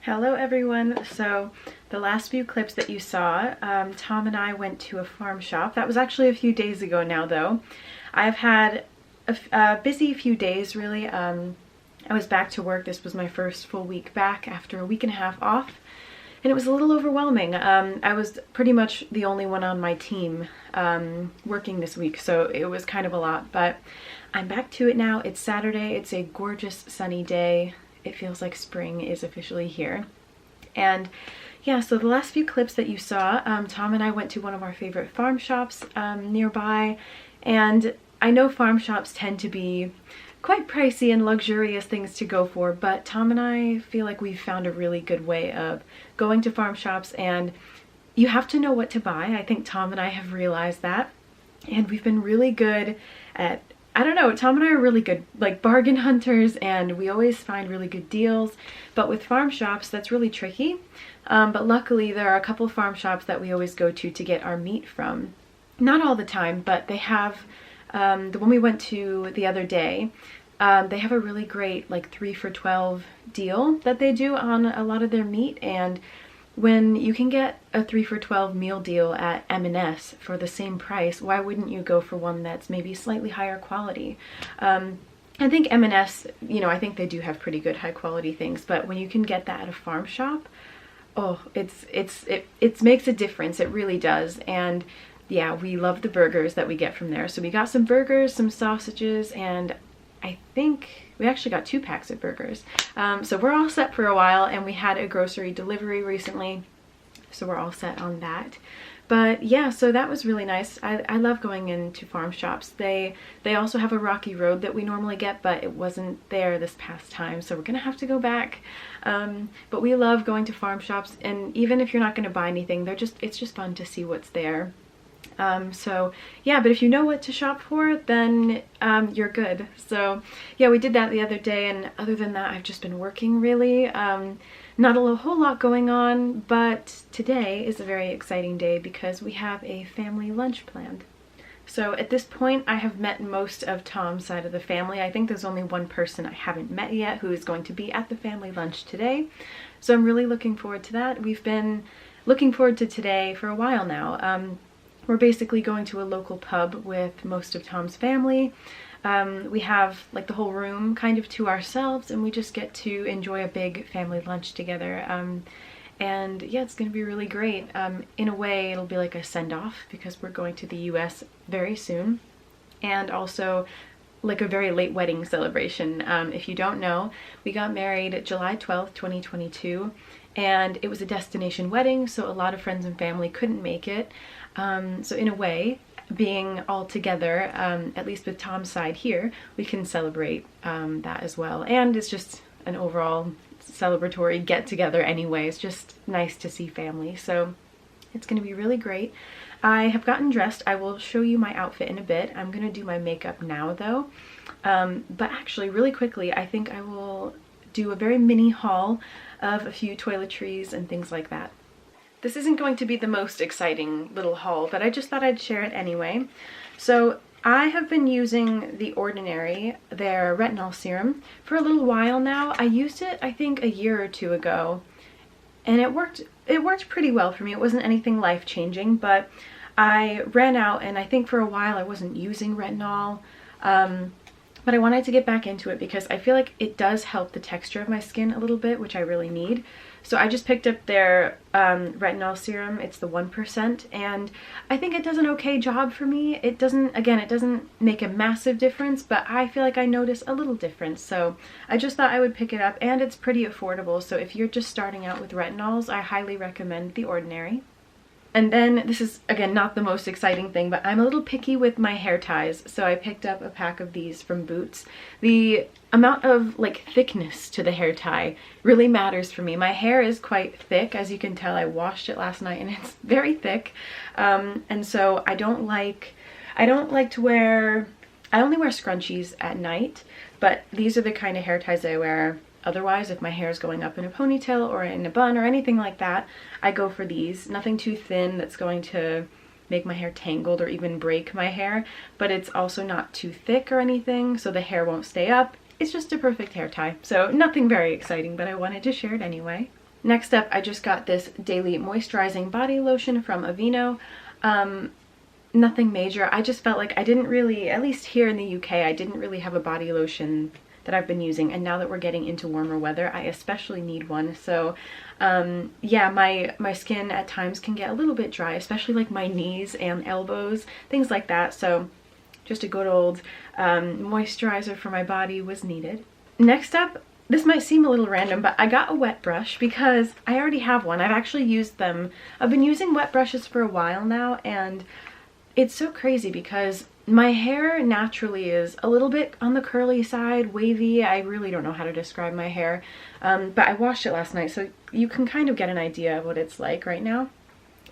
Hello everyone. So the last few clips that you saw, Tom and I went to a farm shop. That was actually a few days ago now though. I've had a busy few days really. I was back to work. This was my first full week back after a week and a half off. And it was a little overwhelming. I was pretty much the only one on my team working this week, so it was kind of a lot, but I'm back to it now. It's Saturday. It's a gorgeous sunny day. It feels like spring is officially here. And yeah, so the last few clips that you saw, Tom and I went to one of our favorite farm shops nearby, and I know farm shops tend to be quite pricey and luxurious things to go for, but Tom and I feel like we've found a really good way of going to farm shops, and you have to know what to buy. I think Tom and I have realized that, and we've been really good at, I don't know, Tom and I are really good like bargain hunters, and we always find really good deals, but with farm shops that's really tricky. But luckily there are a couple farm shops that we always go to get our meat from. Not all the time, but they have the one we went to the other day, they have a really great like 3 for $12 deal that they do on a lot of their meat, and when you can get a 3 for $12 meal deal at M&S for the same price, why wouldn't you go for one that's maybe slightly higher quality? I think M&S, you know, I think they do have pretty good high quality things, but when you can get that at a farm shop, oh, it makes a difference. It really does. And yeah, we love the burgers that we get from there. So we got some burgers, some sausages, and I think we actually got 2 packs of burgers. So we're all set for a while, and we had a grocery delivery recently, so we're all set on that. But yeah, so that was really nice. I love going into farm shops. They also have a rocky road that we normally get, but it wasn't there this past time, so we're gonna have to go back. But we love going to farm shops, and even if you're not gonna buy anything, it's just fun to see what's there. So yeah, but if you know what to shop for, then you're good. So yeah, we did that the other day, and other than that, I've just been working really. Not a whole lot going on, but today is a very exciting day because we have a family lunch planned. So at this point, I have met most of Tom's side of the family. I think there's only one person I haven't met yet who is going to be at the family lunch today. So I'm really looking forward to that. We've been looking forward to today for a while now. We're basically going to a local pub with most of Tom's family. We have like the whole room kind of to ourselves, and we just get to enjoy a big family lunch together. And yeah, it's gonna be really great. In a way, it'll be like a send-off because we're going to the US very soon, and also like a very late wedding celebration. If you don't know, we got married July 12th, 2022, and it was a destination wedding, so a lot of friends and family couldn't make it. So in a way, being all together, at least with Tom's side here, we can celebrate that as well. And it's just an overall celebratory get-together anyway. It's just nice to see family. So it's going to be really great. I have gotten dressed. I will show you my outfit in a bit. I'm going to do my makeup now though. But actually, really quickly, I think I will do a very mini haul of a few toiletries and things like that. This isn't going to be the most exciting little haul, but I just thought I'd share it anyway. So I have been using The Ordinary, their retinol serum, for a little while now. I used it, I think, a year or 2 ago, and it worked pretty well for me. It wasn't anything life-changing, but I ran out, and I think for a while I wasn't using retinol. But I wanted to get back into it because I feel like it does help the texture of my skin a little bit, which I really need. So I just picked up their retinol serum. It's the 1%, and I think it does an okay job for me. It doesn't make a massive difference, but I feel like I notice a little difference. So I just thought I would pick it up, and it's pretty affordable. So if you're just starting out with retinols, I highly recommend The Ordinary. And then, this is, again, not the most exciting thing, but I'm a little picky with my hair ties, so I picked up a pack of these from Boots. The amount of, like, thickness to the hair tie really matters for me. My hair is quite thick, as you can tell. I washed it last night, and it's very thick. And so I only wear scrunchies at night, but these are the kind of hair ties I wear. Otherwise, if my hair is going up in a ponytail or in a bun or anything like that, I go for these. Nothing too thin that's going to make my hair tangled or even break my hair, but it's also not too thick or anything, so the hair won't stay up. It's just a perfect hair tie. So nothing very exciting, but I wanted to share it anyway. Next up, I just got this daily moisturizing body lotion from Aveeno. Nothing major. I just felt like I didn't really, at least here in the UK, I didn't really have a body lotion that I've been using, and now that we're getting into warmer weather, I especially need one. So yeah, my skin at times can get a little bit dry, especially like my knees and elbows, things like that. So just a good old moisturizer for my body was needed. Next up, this might seem a little random, but I got a wet brush because I already have one. I've actually used them. I've been using wet brushes for a while now, and it's so crazy because my hair naturally is a little bit on the curly side, wavy. I really don't know how to describe my hair, but I washed it last night, so you can kind of get an idea of what it's like right now.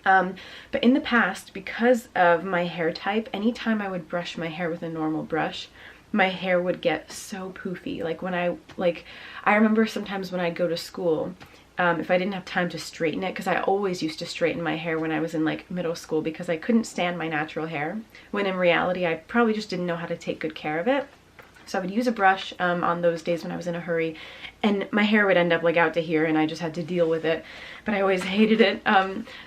But in the past, because of my hair type, anytime I would brush my hair with a normal brush, my hair would get so poofy. Like I remember sometimes when I'd go to school, if I didn't have time to straighten it, because I always used to straighten my hair when I was in like middle school because I couldn't stand my natural hair, when in reality I probably just didn't know how to take good care of it. So I would use a brush on those days when I was in a hurry, and my hair would end up like out to here, and I just had to deal with it, but I always hated it.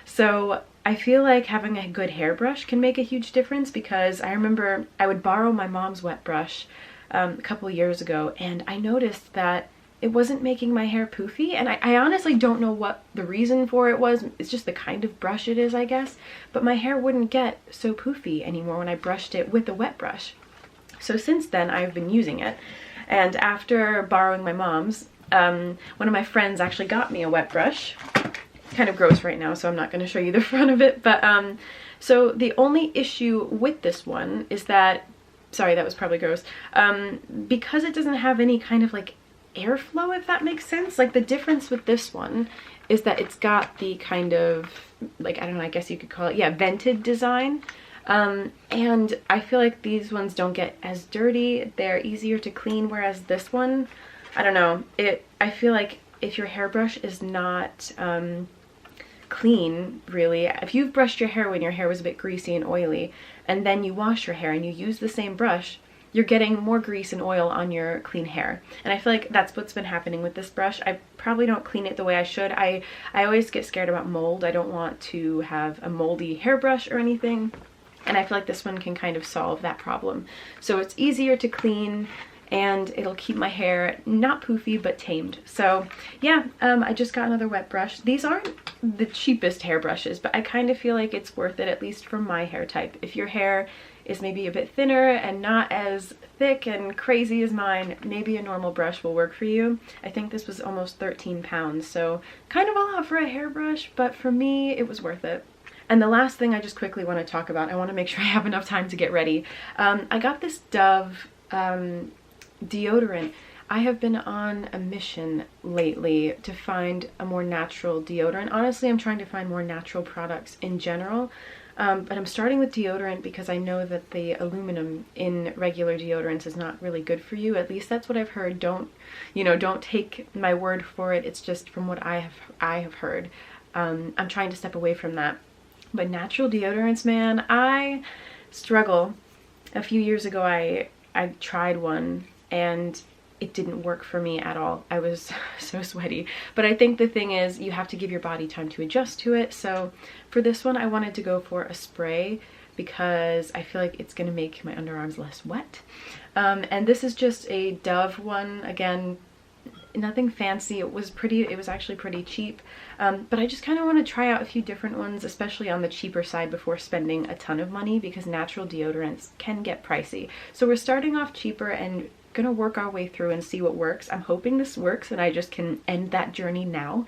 So I feel like having a good hairbrush can make a huge difference, because I remember I would borrow my mom's wet brush a couple years ago, and I noticed that it wasn't making my hair poofy, and I honestly don't know what the reason for it was. It's just the kind of brush it is, I guess, but my hair wouldn't get so poofy anymore when I brushed it with a wet brush. So since then I've been using it, and after borrowing my mom's, one of my friends actually got me a wet brush. Kind of gross right now, so I'm not going to show you the front of it, but so the only issue with this one is that, sorry, that was probably gross, because it doesn't have any kind of like airflow, if that makes sense. Like the difference with this one is that it's got the kind of like, I don't know, I guess you could call it, yeah, vented design, and I feel like these ones don't get as dirty, they're easier to clean, whereas this one, I don't know, I feel like if your hairbrush is not clean, really, if you've brushed your hair when your hair was a bit greasy and oily, and then you wash your hair and you use the same brush, you're getting more grease and oil on your clean hair. And I feel like that's what's been happening with this brush. I probably don't clean it the way I should. I always get scared about mold. I don't want to have a moldy hairbrush or anything, and I feel like this one can kind of solve that problem. So it's easier to clean, and it'll keep my hair not poofy but tamed. So yeah, I just got another wet brush. These aren't the cheapest hairbrushes, but I kind of feel like it's worth it, at least for my hair type. If your hair is maybe a bit thinner and not as thick and crazy as mine, maybe a normal brush will work for you. I think this was almost 13 pounds, so kind of a lot for a hairbrush, but for me it was worth it. And the last thing I just quickly want to talk about, I want to make sure I have enough time to get ready. I got this Dove deodorant. I have been on a mission lately to find a more natural deodorant. Honestly, I'm trying to find more natural products in general, but I'm starting with deodorant because I know that the aluminum in regular deodorants is not really good for you. At least that's what I've heard. Don't take my word for it. It's just from what I have heard. I'm trying to step away from that. But natural deodorants, man, I struggle. A few years ago, I tried one, and it didn't work for me at all. I was so sweaty. But I think the thing is, you have to give your body time to adjust to it. So for this one, I wanted to go for a spray because I feel like it's gonna make my underarms less wet. And this is just a Dove one. Again, nothing fancy. It was actually pretty cheap. But I just kind of want to try out a few different ones, especially on the cheaper side, before spending a ton of money, because natural deodorants can get pricey. So we're starting off cheaper and gonna work our way through and see what works. I'm hoping this works and I just can end that journey now,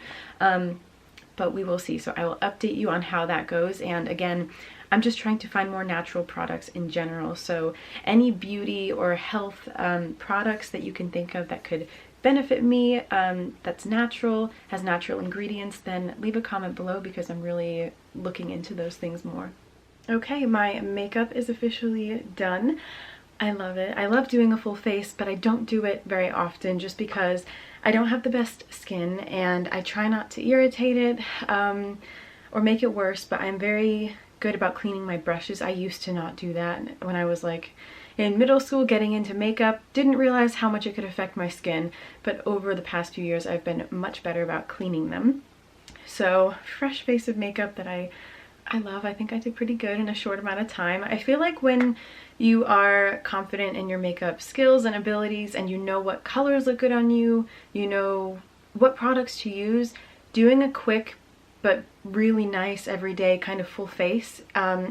but we will see. So I will update you on how that goes. And again, I'm just trying to find more natural products in general. So any beauty or health products that you can think of that could benefit me, that's natural, has natural ingredients, then leave a comment below, because I'm really looking into those things more. Okay, my makeup is officially done. I love it. I love doing a full face, but I don't do it very often just because I don't have the best skin, and I try not to irritate it or make it worse, but I'm very good about cleaning my brushes. I used to not do that when I was like in middle school getting into makeup, didn't realize how much it could affect my skin, but over the past few years I've been much better about cleaning them. So fresh face of makeup that I love. I think I did pretty good in a short amount of time. I feel like when you are confident in your makeup skills and abilities and you know what colors look good on you, you know what products to use, doing a quick but really nice everyday kind of full face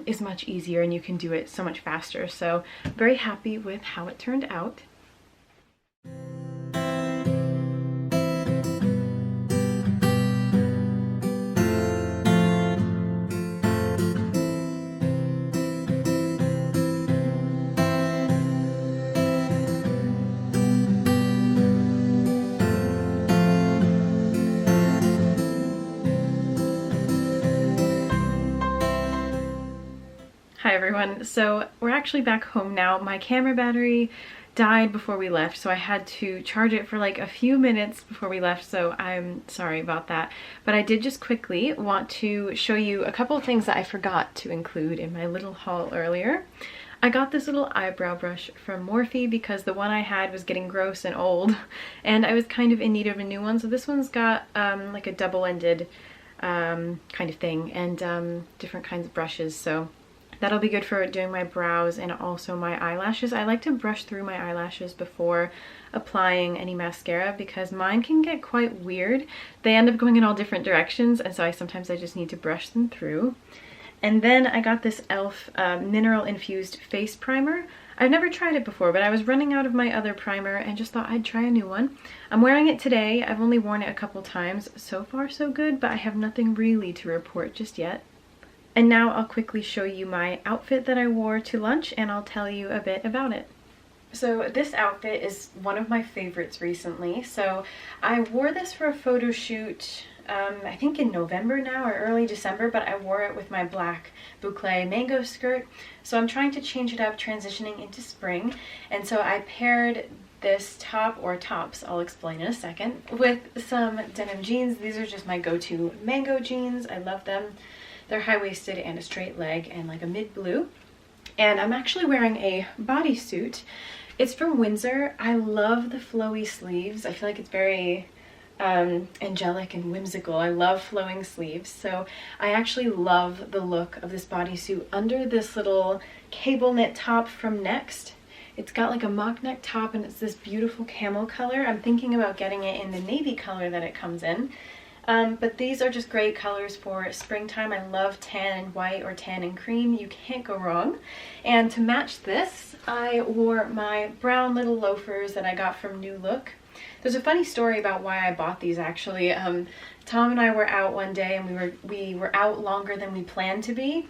is much easier, and you can do it so much faster. So very happy with how it turned out. Hi everyone, so we're actually back home now. My camera battery died before we left, so I had to charge it for like a few minutes before we left, so I'm sorry about that. But I did just quickly want to show you a couple of things that I forgot to include in my little haul earlier. I got this little eyebrow brush from Morphe because the one I had was getting gross and old, and I was kind of in need of a new one, so this one's got like a double-ended kind of thing, and different kinds of brushes, so that'll be good for doing my brows and also my eyelashes. I like to brush through my eyelashes before applying any mascara because mine can get quite weird. They end up going in all different directions, and so sometimes I just need to brush them through. And then I got this e.l.f. Mineral Infused Face Primer. I've never tried it before, but I was running out of my other primer and just thought I'd try a new one. I'm wearing it today. I've only worn it a couple times. So far so good, but I have nothing really to report just yet. And now I'll quickly show you my outfit that I wore to lunch, and I'll tell you a bit about it. So this outfit is one of my favorites recently. So I wore this for a photo shoot, I think in November now or early December, but I wore it with my black boucle mango skirt. So I'm trying to change it up, transitioning into spring. And so I paired this top, or tops, I'll explain in a second, with some denim jeans. These are just my go-to mango jeans. I love them. They're high-waisted and a straight leg and like a mid-blue. And I'm actually wearing a bodysuit. It's from Windsor. I love the flowy sleeves. I feel like it's very angelic and whimsical. I love flowing sleeves. So I actually love the look of this bodysuit under this little cable knit top from Next. It's got like a mock neck top and it's this beautiful camel color. I'm thinking about getting it in the navy color that it comes in. But these are just great colors for springtime. I love tan and white or tan and cream. You can't go wrong. And to match this, I wore my brown little loafers that I got from New Look. There's a funny story about why I bought these actually. Tom and I were out one day and we were out longer than we planned to be.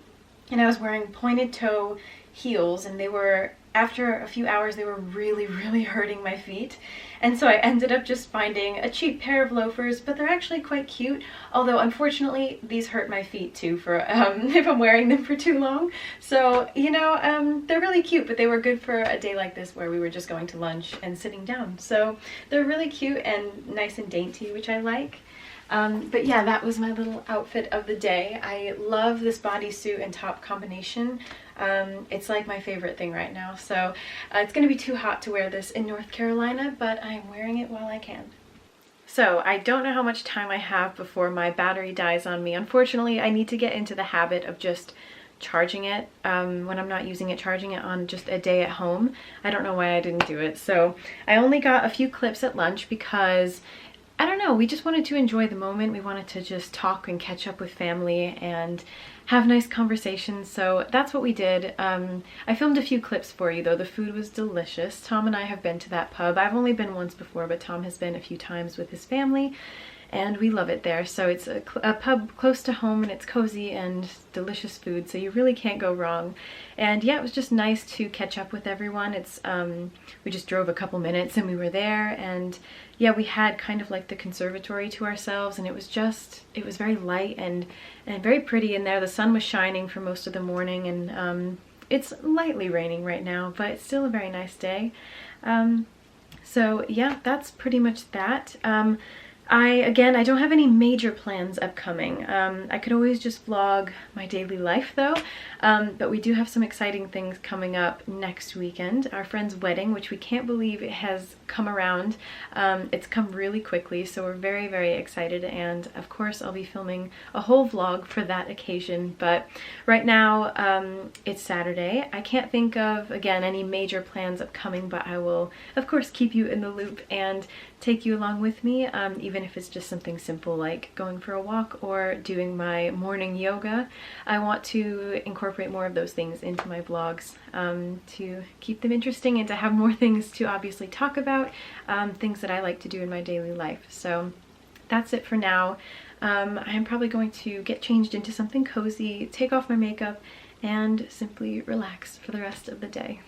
And I was wearing pointed toe heels, and they were, after a few hours, they were really, really hurting my feet. And so I ended up just finding a cheap pair of loafers, but they're actually quite cute. Although unfortunately, these hurt my feet too for if I'm wearing them for too long. So, you know, they're really cute, but they were good for a day like this where we were just going to lunch and sitting down. So they're really cute and nice and dainty, which I like. But yeah, that was my little outfit of the day. I love this bodysuit and top combination. It's like my favorite thing right now. So it's going to be too hot to wear this in North Carolina, but I'm wearing it while I can. So I don't know how much time I have before my battery dies on me. Unfortunately, I need to get into the habit of just charging it when I'm not using it, charging it on just a day at home. I don't know why I didn't do it. So I only got a few clips at lunch because I don't know, we just wanted to enjoy the moment. We wanted to just talk and catch up with family and have nice conversations, so that's what we did. I filmed a few clips for you though. The food was delicious. Tom and I have been to that pub. I've only been once before, but Tom has been a few times with his family, and we love it there. So it's a pub close to home, and it's cozy and delicious food, so you really can't go wrong. And yeah, it was just nice to catch up with everyone. It's we just drove a couple minutes and we were there, and yeah, we had kind of like the conservatory to ourselves, and it was very light and very pretty in there. The sun was shining for most of the morning, and it's lightly raining right now, but it's still a very nice day. So yeah, that's pretty much that. Again, I don't have any major plans upcoming. I could always just vlog my daily life though, but we do have some exciting things coming up next weekend. Our friend's wedding, which we can't believe it has come around. It's come really quickly, so we're very, very excited, and of course I'll be filming a whole vlog for that occasion. But right now it's Saturday. I can't think of, again, any major plans upcoming, but I will of course keep you in the loop and take you along with me, even if it's just something simple like going for a walk or doing my morning yoga. I want to incorporate more of those things into my vlogs to keep them interesting and to have more things to obviously talk about, things that I like to do in my daily life. So that's it for now. I am probably going to get changed into something cozy, take off my makeup, and simply relax for the rest of the day.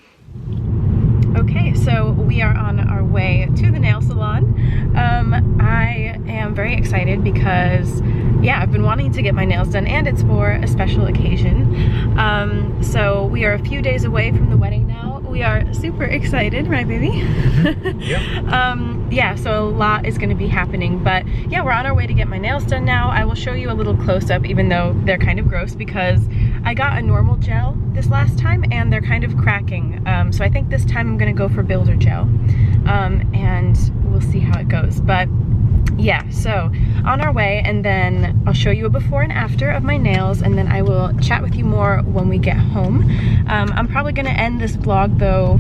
Okay, so we are on our way to the nail salon. I am very excited because, yeah, I've been wanting to get my nails done, and it's for a special occasion. So we are a few days away from the wedding now. We are super excited, right, baby? Yep. Yeah, so a lot is going to be happening, but yeah, we're on our way to get my nails done now. I will show you a little close-up, even though they're kind of gross, because I got a normal gel this last time and they're kind of cracking. So I think this time I'm gonna go for builder gel, and we'll see how it goes. But yeah, so on our way, and then I'll show you a before and after of my nails, and then I will chat with you more when we get home. I'm probably gonna end this vlog though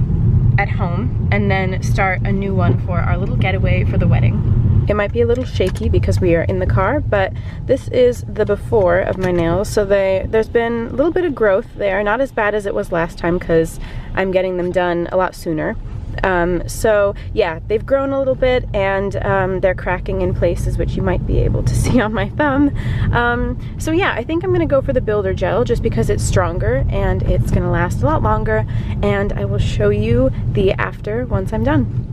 at home and then start a new one for our little getaway for the wedding. It might be a little shaky because we are in the car, but this is the before of my nails. So there's been a little bit of growth there, not as bad as it was last time because I'm getting them done a lot sooner. So yeah, they've grown a little bit, and they're cracking in places, which you might be able to see on my thumb. So yeah, I think I'm gonna go for the builder gel just because it's stronger and it's gonna last a lot longer, and I will show you the after once I'm done.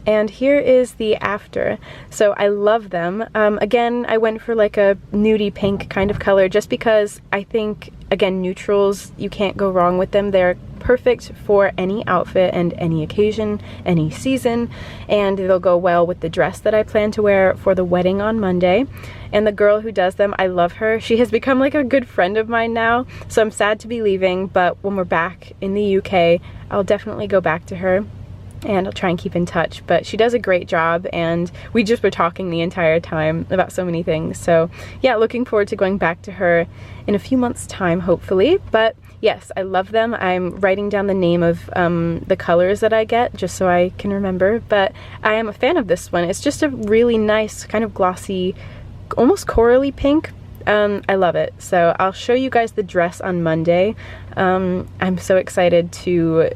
And here is the after. So I love them. Again, I went for like a nudie pink kind of color just because I think, again, neutrals, you can't go wrong with them. They're perfect for any outfit and any occasion, any season, and they'll go well with the dress that I plan to wear for the wedding on Monday. And the girl who does them, I love her. She has become like a good friend of mine now, so I'm sad to be leaving, but when we're back in the UK, I'll definitely go back to her and I'll try and keep in touch. But she does a great job, and we just were talking the entire time about so many things. So yeah, looking forward to going back to her in a few months' time, hopefully. But yes, I love them. I'm writing down the name of the colors that I get just so I can remember, but I am a fan of this one. It's just a really nice kind of glossy, almost corally pink. I love it. So I'll show you guys the dress on Monday. I'm so excited to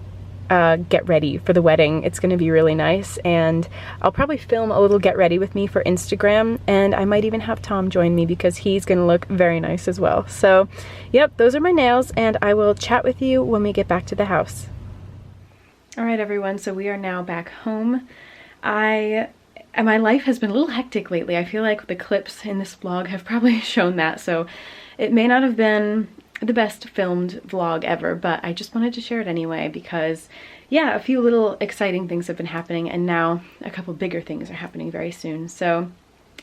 get ready for the wedding. It's gonna be really nice, and I'll probably film a little get ready with me for Instagram, and I might even have Tom join me because he's gonna look very nice as well. So yep, those are my nails, and I will chat with you when we get back to the house. All right, everyone, so we are now back home. My life has been a little hectic lately. I feel like the clips in this vlog have probably shown that, so it may not have been the best filmed vlog ever, but I just wanted to share it anyway because, yeah, a few little exciting things have been happening, and now a couple bigger things are happening very soon. So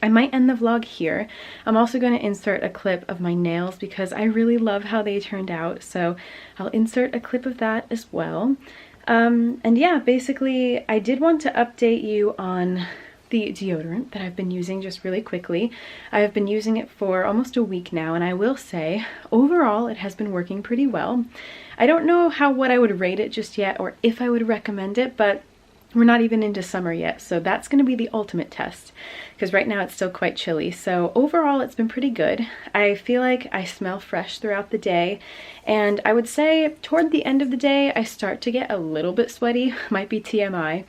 I might end the vlog here. I'm also going to insert a clip of my nails because I really love how they turned out, so I'll insert a clip of that as well. And yeah, basically I did want to update you on the deodorant that I've been using just really quickly. I have been using it for almost a week now, and I will say overall it has been working pretty well. I don't know what I would rate it just yet, or if I would recommend it, but we're not even into summer yet, so that's going to be the ultimate test because right now it's still quite chilly. So overall it's been pretty good. I feel like I smell fresh throughout the day, and I would say toward the end of the day I start to get a little bit sweaty. Might be TMI.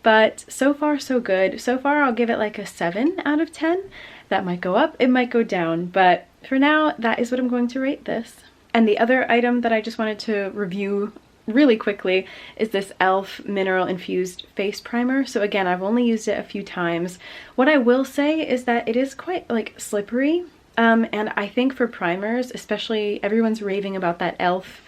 But so far so good. So far I'll give it like a 7 out of 10. That might go up, it might go down, but for now that is what I'm going to rate this. And the other item that I just wanted to review really quickly is this e.l.f. mineral infused face primer. So again, I've only used it a few times. What I will say is that it is quite like slippery, and I think for primers, especially, everyone's raving about that e.l.f.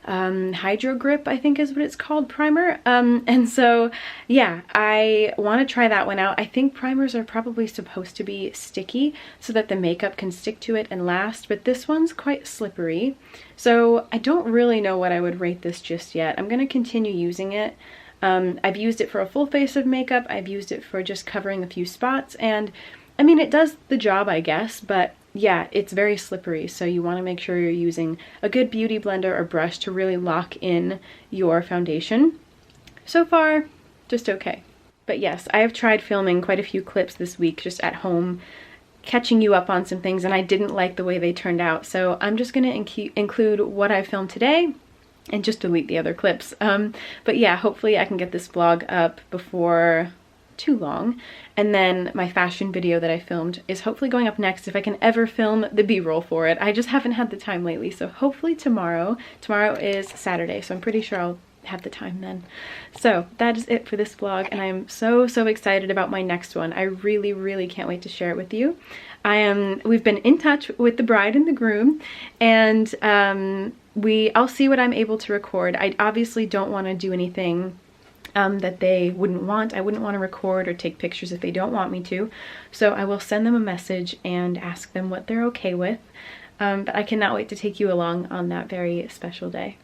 Hydro Grip, I think is what it's called, primer. And so yeah, I want to try that one out. I think primers are probably supposed to be sticky so that the makeup can stick to it and last, but this one's quite slippery. So I don't really know what I would rate this just yet. I'm going to continue using it. I've used it for a full face of makeup. I've used it for just covering a few spots, and I mean, it does the job, I guess, but yeah, it's very slippery, so you want to make sure you're using a good beauty blender or brush to really lock in your foundation. So far, just okay. But yes, I have tried filming quite a few clips this week just at home, catching you up on some things, and I didn't like the way they turned out, so I'm just going to include what I filmed today and just delete the other clips. But yeah, hopefully I can get this vlog up before too long, and then my fashion video that I filmed is hopefully going up next if I can ever film the b-roll for it. I just haven't had the time lately, so hopefully tomorrow is Saturday, so I'm pretty sure I'll have the time then. So that is it for this vlog, and I'm so excited about my next one. I really can't wait to share it with you. We've been in touch with the bride and the groom, and I'll see what I'm able to record. I obviously don't want to do anything that they wouldn't want. I wouldn't want to record or take pictures if they don't want me to. So I will send them a message and ask them what they're okay with. But I cannot wait to take you along on that very special day.